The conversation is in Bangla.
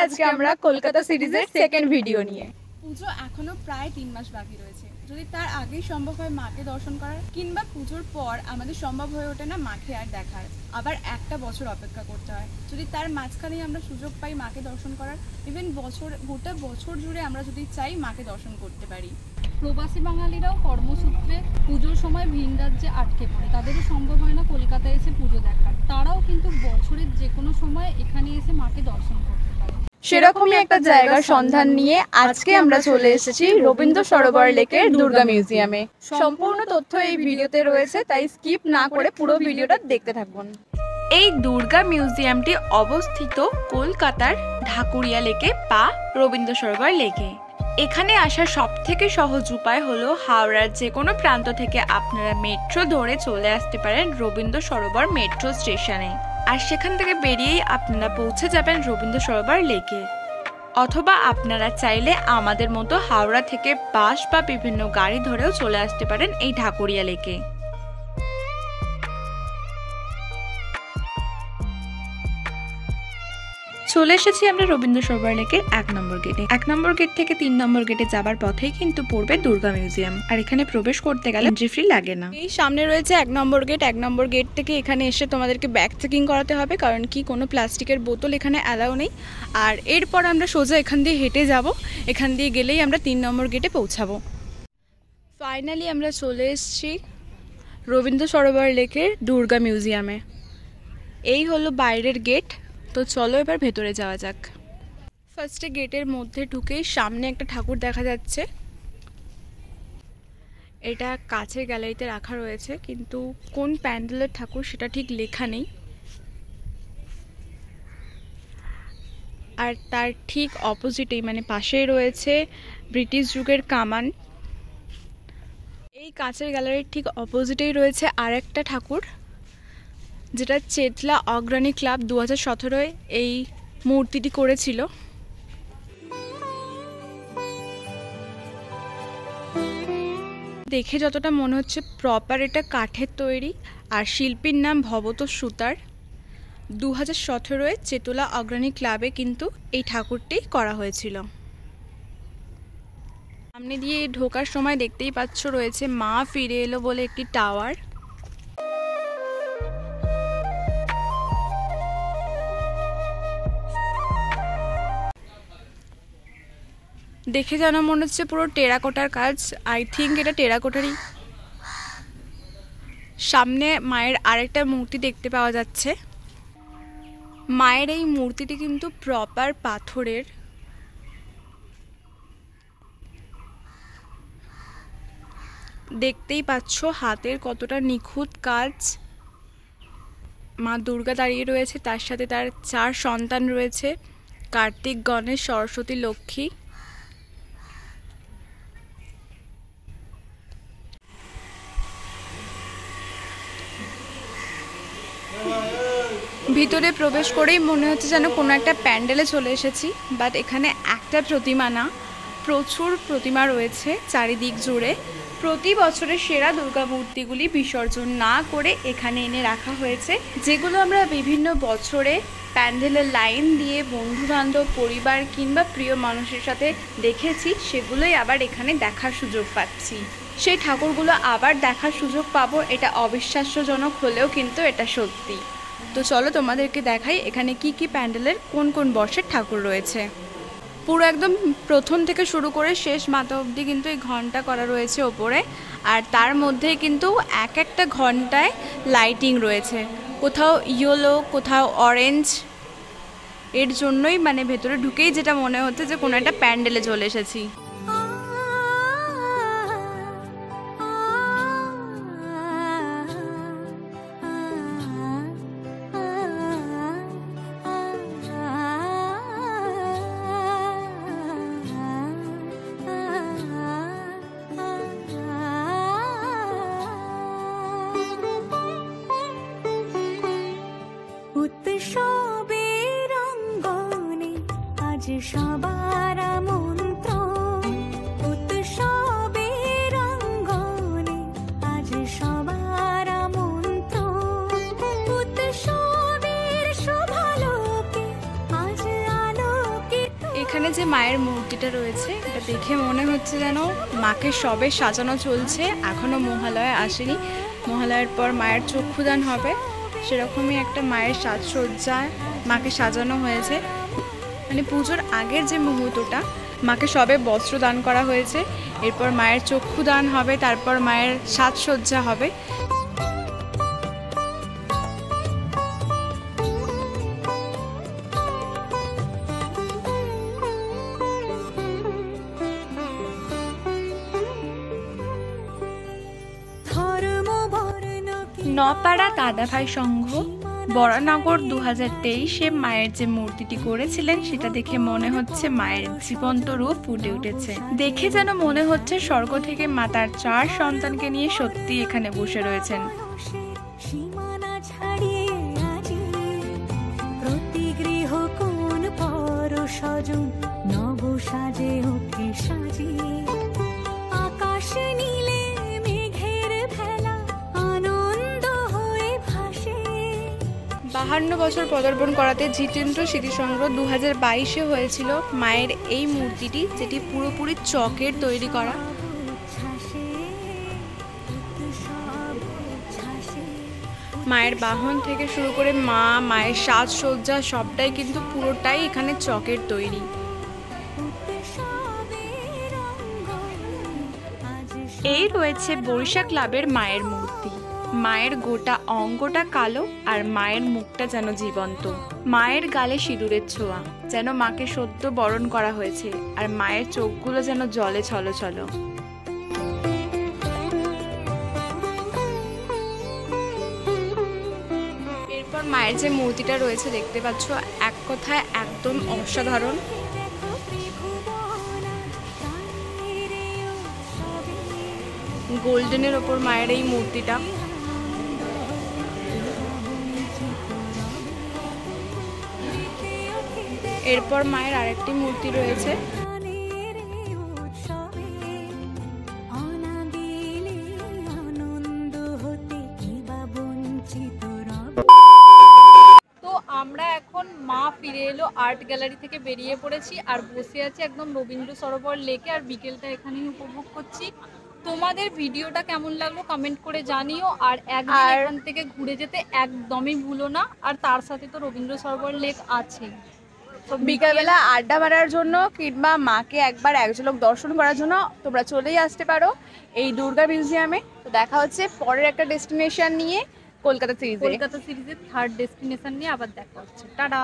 আজকে আমরা কলকাতা সিরিজের সেকেন্ড ভিডিও নিয়ে। পুজো এখনো প্রায় 3 মাস বাকি রয়েছে। যদি তার আগেই সম্ভব হয় মাকে দর্শন করার, কিংবা পুজোর পর আমাদের সম্ভব হয়ে ওঠে না মাকে আর দেখার, আবার একটা বছর অপেক্ষা করতে হয়। যদি তার মাঝখানেই আমরা সুযোগ পাই মাকে দর্শন করার, ইভেন গোটা বছর জুড়ে আমরা যদি চাই মাকে দর্শন করতে পারি। প্রবাসী বাঙালিরাও কর্মসূত্রে পুজোর সময় ভিন রাজ্যে আটকে পড়ে, তাদেরও সম্ভব হয় না কলকাতায় এসে পুজো দেখার। তারাও কিন্তু বছরের যে কোনো সময় এখানে এসে মাকে দর্শন করতে পারে। সেরকমই একটা জায়গার সন্ধান নিয়ে আজকে আমরা চলে এসেছি রবীন্দ্র সরোবর লেকের দুর্গা মিউজিয়ামে। সম্পূর্ণ তথ্য এই ভিডিওতে রয়েছে, তাই স্কিপ না করে পুরো ভিডিওটা দেখতে থাকুন। এই দুর্গা মিউজিয়ামটি অবস্থিত কলকাতার ঢাকুরিয়া লেকে বা রবীন্দ্র সরোবর লেকে। এখানে আসার সবথেকে সহজ উপায় হলো হাওড়ার যে কোনো প্রান্ত থেকে আপনারা মেট্রো ধরে চলে আসতে পারেন রবীন্দ্র সরোবর মেট্রো স্টেশনে, আর সেখান থেকে বেরিয়েই আপনারা পৌঁছে যাবেন রবীন্দ্র সরোবর লেকে। অথবা আপনারা চাইলে আমাদের মতো হাওড়া থেকে বাস বা বিভিন্ন গাড়ি ধরেও চলে আসতে পারেন এই ঢাকুরিয়া লেকে। চলে এসেছি আমরা রবীন্দ্র সরোবর লেকের 1 নম্বর গেটে। 1 নম্বর গেট থেকে 3 নম্বর গেটে যাবার পথেই কিন্তু পড়বে দুর্গা মিউজিয়াম, আর এখানে প্রবেশ করতে গেলে এন্ট্রি ফি লাগে না। এই সামনে রয়েছে 1 নম্বর গেট। 1 নম্বর গেট থেকে এখানে এসে তোমাদেরকে ব্যাগ চেকিং করাতে হবে, কারণ কি কোনো প্লাস্টিকের বোতল এখানে অ্যালাউ নেই। আর এরপর আমরা সোজা এখান দিয়ে হেঁটে যাব, এখান দিয়ে গেলেই আমরা 3 নম্বর গেটে পৌঁছাবো। ফাইনালি আমরা চলে এসেছি রবীন্দ্র সরোবর লেকের দুর্গা মিউজিয়ামে। এই হলো বাইরের গেট, তো চলো এবার ভেতরে যাওয়া যাক। ফার্স্টে গেটের মধ্যে ঢুকেই সামনে একটা ঠাকুর দেখা যাচ্ছে। এটা কাচের গ্যালারিতে রাখা রয়েছে, কিন্তু কোন প্যান্ডেলের ঠাকুর সেটা ঠিক লেখা নেই। আর তার ঠিক অপোজিটেই মানে পাশেই রয়েছে ব্রিটিশ যুগের কামান। এই কাচের গ্যালারির ঠিক অপোজিটেই রয়েছে আর একটা ঠাকুর, যেটা চেতলা অগ্রণী ক্লাব 2017-এ এই মূর্তিটি করেছিল। দেখে যতটা মনে হচ্ছে প্রপার এটা কাঠের তৈরি, আর শিল্পীর নাম ভবতোষ সুতার। 2017-এ চেতলা অগ্রণী ক্লাবে কিন্তু এই ঠাকুরটি করা হয়েছিল। সামনে দিয়ে ঢোকার সময় দেখতেই পাচ্ছ রয়েছে মা ফিরে এলো বলে একটি টাওয়ার। দেখে যেন মনে হচ্ছে পুরো টেরাকোটার কাজ। আই থিঙ্ক এটা টেরাকোটারই। সামনে মায়ের আরেকটা মূর্তি দেখতে পাওয়া যাচ্ছে। মায়ের এই মূর্তিটি কিন্তু প্রপার পাথরের। দেখতেই পাচ্ছ হাতের কতটা নিখুঁত কাজ। মা দুর্গা দাঁড়িয়ে রয়েছে, তার সাথে তার 4 সন্তান রয়েছে, কার্তিক, গণেশ, সরস্বতী, লক্ষ্মী। ভিতরে প্রবেশ করেই মনে হচ্ছে যেন কোনো একটা প্যান্ডেলে চলে এসেছি, বাট এখানে একটা প্রতিমা না, প্রচুর প্রতিমা রয়েছে চারিদিক জুড়ে। প্রতি বছরের সেরা দুর্গা মূর্তিগুলি বিসর্জন না করে এখানে এনে রাখা হয়েছে, যেগুলো আমরা বিভিন্ন বছরে প্যান্ডেলের লাইন দিয়ে বন্ধুবান্ধব, পরিবার কিংবা প্রিয় মানুষের সাথে দেখেছি, সেগুলোই আবার এখানে দেখার সুযোগ পাচ্ছি। সেই ঠাকুরগুলো আবার দেখার সুযোগ পাবো, এটা অবিশ্বাস্যজনক হলেও কিন্তু এটা সত্যি। তো চলো তোমাদেরকে দেখাই এখানে কি কি প্যান্ডেলের কোন কোন বর্ষের ঠাকুর রয়েছে। পুরো একদম প্রথম থেকে শুরু করে শেষ মাথা অবধি কিন্তু এই ঘন্টা করা রয়েছে ওপরে, আর তার মধ্যে কিন্তু এক একটা ঘন্টায় লাইটিং রয়েছে, কোথাও ইয়েলো কোথাও অরেঞ্জ। এর জন্যই মানে ভেতরে ঢুকেই যেটা মনে হচ্ছে যে কোনো একটা প্যান্ডেলে চলে এসেছি। সবার আমন্ত্রণ যে মায়ের মূর্তিটা রয়েছে এটা দেখে মনে হচ্ছে যেন মাকে সবে সাজানো চলছে, এখনও মহালয়া আসেনি। মহালয়ার পর মায়ের চক্ষুদান হবে, সেরকমই একটা মায়ের সাজসজ্জায় মাকে সাজানো হয়েছে। মানে পুজোর আগের যে মুহূর্তটা, মাকে সবে বস্ত্র দান করা হয়েছে, এরপর মায়ের চক্ষুদান হবে, তারপর মায়ের সাজসজ্জা হবে। নপাড়া দাদাভাই সংঘ বরানগর 2023-এ মায়ের যে মূর্তিটি করেছিলেন সেটা দেখে মনে হচ্ছে মায়ের জীবন্ত রূপ ফুটে উঠেছে। দেখে যেন মনে হচ্ছে স্বর্গ থেকে মা তার 4 সন্তানকে নিয়ে সত্যি এখানে বসে রয়েছেন। 52 বছর পদার্পণ করাতে জিতেন্দ্র স্মৃতিসংগ্রহ 2022-এ হয়েছিল মায়ের এই মূর্তিটি, যেটি পুরোপুরি চকের তৈরি করা। মায়ের বাহন থেকে শুরু করে মায়ের সাজসজ্জা সবটাই কিন্তু পুরোটাই এখানে চকের তৈরি। এই রয়েছে বরিশা ক্লাবের মায়ের মূর্তি। মায়ের গোটা অঙ্গটা কালো আর মায়ের মুখটা যেন জীবন্ত। মায়ের গালে সিঁদুরের ছোঁয়া, যেন মাকে সদ্য বরণ করা হয়েছে, আর মায়ের চোখগুলো যেন জলে ছলছল। এরপর মায়ের যে মূর্তিটা রয়েছে দেখতে পাচ্ছ, এক কথায় একদম অসাধারণ। গোল্ডেনের ওপর মায়ের এই মূর্তিটা। এরপর মায়ের আরেকটি মূর্তি রয়েছে। তো আমরা এখন মা ফিরে এলো আর্ট গ্যালারি থেকে বেরিয়ে পড়েছি আর বসে আছি একদম রবীন্দ্র সরোবর লেকে, আর বিকেলটা এখানেই উপভোগ করছি। তোমাদের ভিডিওটা কেমন লাগলো কমেন্ট করে জানিও, আর একদিন এখান থেকে ঘুরে যেতে একদমই ভুলো না। আর তার সাথে তো রবীন্দ্র সরোবর লেক আছে, তো বিকালবেলা আড্ডা মারার জন্য কিংবা মাকে একবার এক ঝলক দর্শন করার জন্য তোমরা চলেই আসতে পারো এই দুর্গা মিউজিয়ামে। তো দেখা হচ্ছে পরের একটা ডেস্টিনেশন নিয়ে, কলকাতা সিরিজের 3rd ডেস্টিনেশন নিয়ে আবার দেখা হচ্ছে। টাটা।